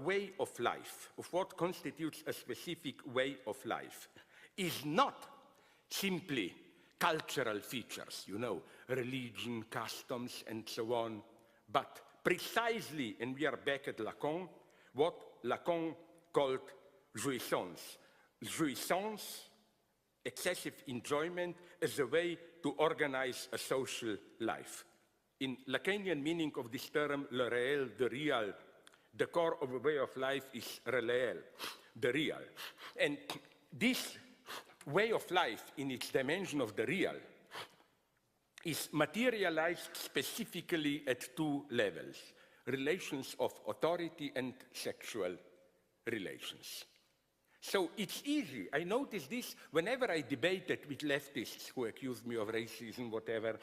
way of life, of what constitutes a specific way of life, is not simply cultural features, you know, religion, customs, and so on, but precisely, and we are back at Lacan, what Lacan called jouissance. Jouissance, excessive enjoyment, as a way to organize a social life. In Lacanian meaning of this term, le réel, the real, the core of a way of life is réel, the real. And this way of life, in its dimension of the real, is materialized specifically at two levels: relations of authority and sexual relations. So it's easy. I notice this whenever I debated with leftists who accused me of racism, whatever,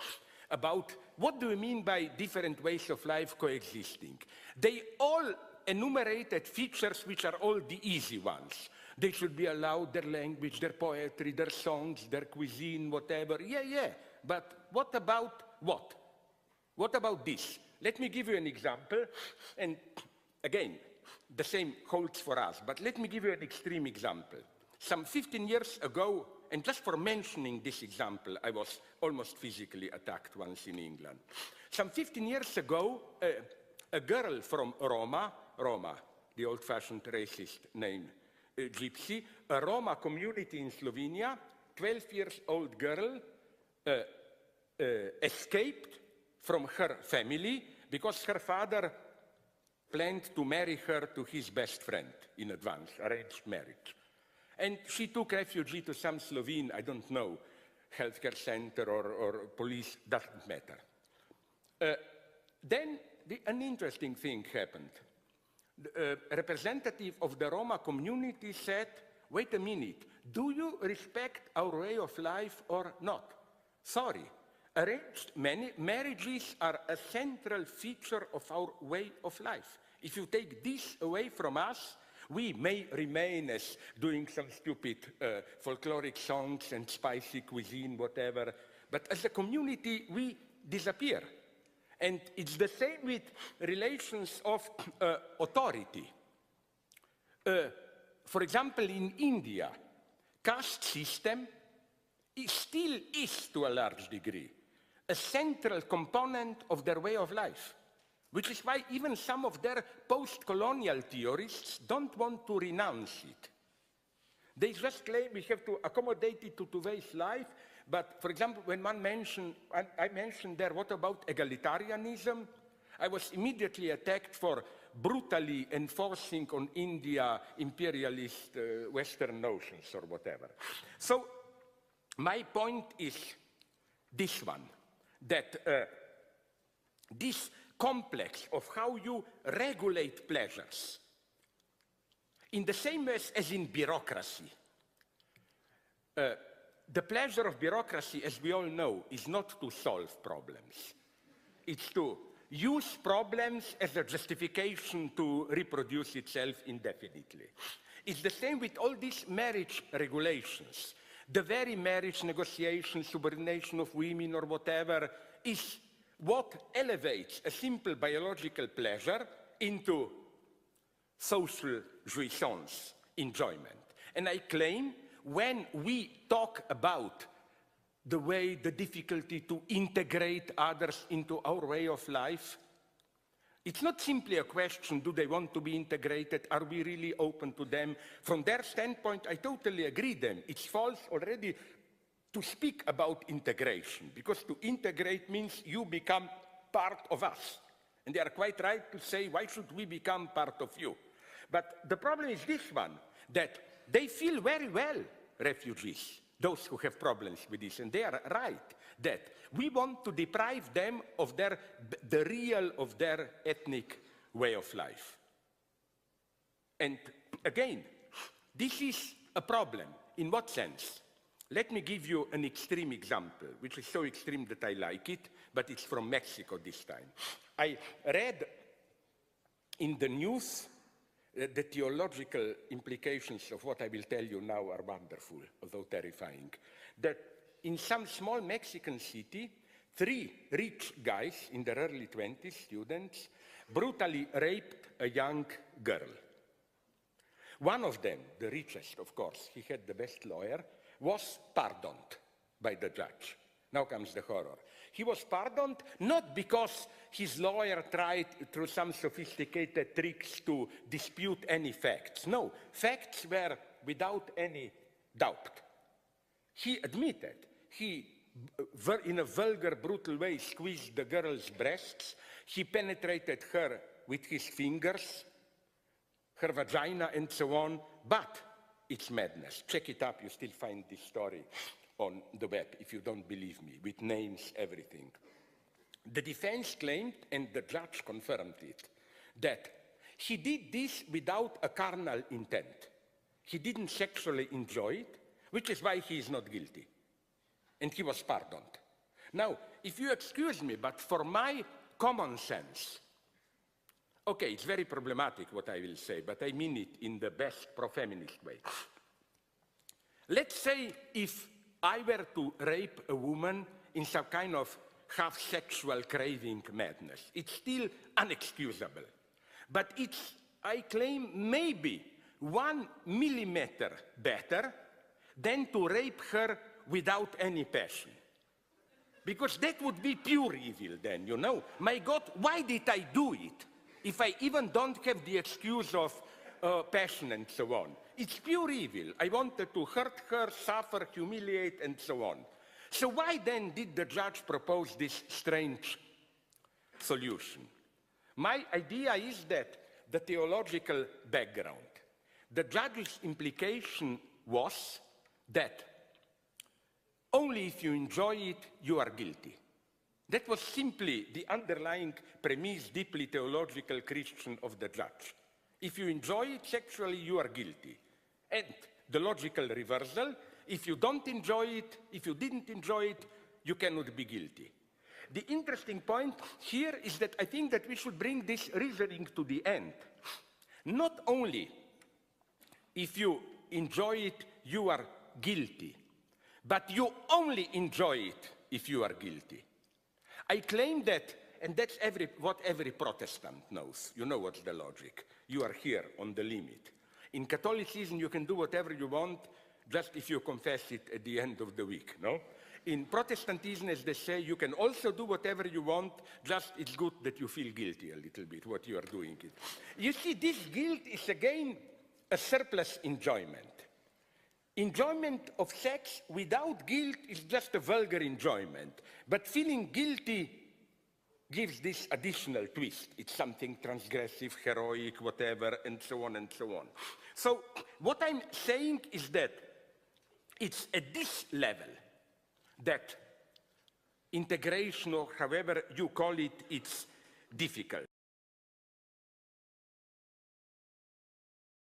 about what do we mean by different ways of life coexisting. They all enumerated features which are all the easy ones. They should be allowed their language, their poetry, their songs, their cuisine, whatever. Yeah. But what about what? What about this? Let me give you an example. And again, the same holds for us, but let me give you an extreme example. Some 15 years ago, and just for mentioning this example, I was almost physically attacked once in England. Some 15 years ago, a girl from Roma, the old-fashioned racist name, Gypsy, a Roma community in Slovenia, 12-year-old girl, escaped from her family because her father planned to marry her to his best friend in advance, arranged marriage. And she took refuge to some Slovene, I don't know, healthcare center or police, doesn't matter. Then an interesting thing happened. The representative of the Roma community said, wait a minute, do you respect our way of life or not? Sorry, arranged marriages are a central feature of our way of life. If you take this away from us, we may remain as doing some stupid folkloric songs and spicy cuisine, whatever, but as a community, we disappear. And it's the same with relations of authority. For example, in India, caste system still is, to a large degree, a central component of their way of life, which is why even some of their post-colonial theorists don't want to renounce it. They just claim we have to accommodate it to today's life, but for example, when I mentioned there, what about egalitarianism? I was immediately attacked for brutally enforcing on India imperialist Western notions or whatever. So my point is this one, that this complex of how you regulate pleasures, in the same way as in bureaucracy. The pleasure of bureaucracy, as we all know, is not to solve problems. It's to use problems as a justification to reproduce itself indefinitely. It's the same with all these marriage regulations. The very marriage negotiation, subordination of women or whatever, is what elevates a simple biological pleasure into social jouissance, enjoyment. And I claim when we talk about the way, the difficulty to integrate others into our way of life, it's not simply a question, do they want to be integrated? Are we really open to them? From their standpoint, I totally agree with them. It's false already to speak about integration, because to integrate means you become part of us. And they are quite right to say, why should we become part of you? But the problem is this one, that they feel very well, refugees, those who have problems with this, and they are right, that we want to deprive them of the real of their ethnic way of life. And again, this is a problem. In what sense? Let me give you an extreme example, which is so extreme that I like it, but it's from Mexico this time. I read in the news the theological implications of what I will tell you now are wonderful, although terrifying. That in some small Mexican city, 3 rich guys in their early 20s, students, brutally raped a young girl. One of them, the richest, of course, he had the best lawyer, was pardoned by the judge. Now comes the horror. He was pardoned not because his lawyer tried through some sophisticated tricks to dispute any facts. No, facts were without any doubt. He admitted he, in a vulgar, brutal way, squeezed the girl's breasts. He penetrated her with his fingers, her vagina, and so on. But it's madness. Check it up. You still find this story on the web, if you don't believe me, with names, everything. The defense claimed, and the judge confirmed it, that he did this without a carnal intent. He didn't sexually enjoy it, which is why he is not guilty. And he was pardoned. Now, if you excuse me, but for my common sense, okay, it's very problematic what I will say, but I mean it in the best pro-feminist way. Let's say if I were to rape a woman in some kind of half-sexual craving madness, it's still unexcusable. But it's, I claim, maybe 1 millimeter better than to rape her without any passion. Because that would be pure evil then, you know. My God, why did I do it if I even don't have the excuse of passion and so on? It's pure evil. I wanted to hurt her, suffer, humiliate, and so on. So why then did the judge propose this strange solution? My idea is that the theological background. The judge's implication was that only if you enjoy it, you are guilty. That was simply the underlying premise, deeply theological Christian, of the judge. If you enjoy it sexually, you are guilty. And the logical reversal, if you don't enjoy it, if you didn't enjoy it, you cannot be guilty. The interesting point here is that I think that we should bring this reasoning to the end. Not only if you enjoy it, you are guilty, but you only enjoy it if you are guilty. I claim that, and that's what every Protestant knows. You know what's the logic. You are here on the limit. In Catholicism, you can do whatever you want, just if you confess it at the end of the week, no? In Protestantism, as they say, you can also do whatever you want, just it's good that you feel guilty a little bit, what you are doing. You see, this guilt is again a surplus enjoyment. Enjoyment of sex without guilt is just a vulgar enjoyment, but feeling guilty gives this additional twist. It's something transgressive, heroic, whatever, and so on and so on. So what I'm saying is that it's at this level that integration, or however you call it, it's difficult.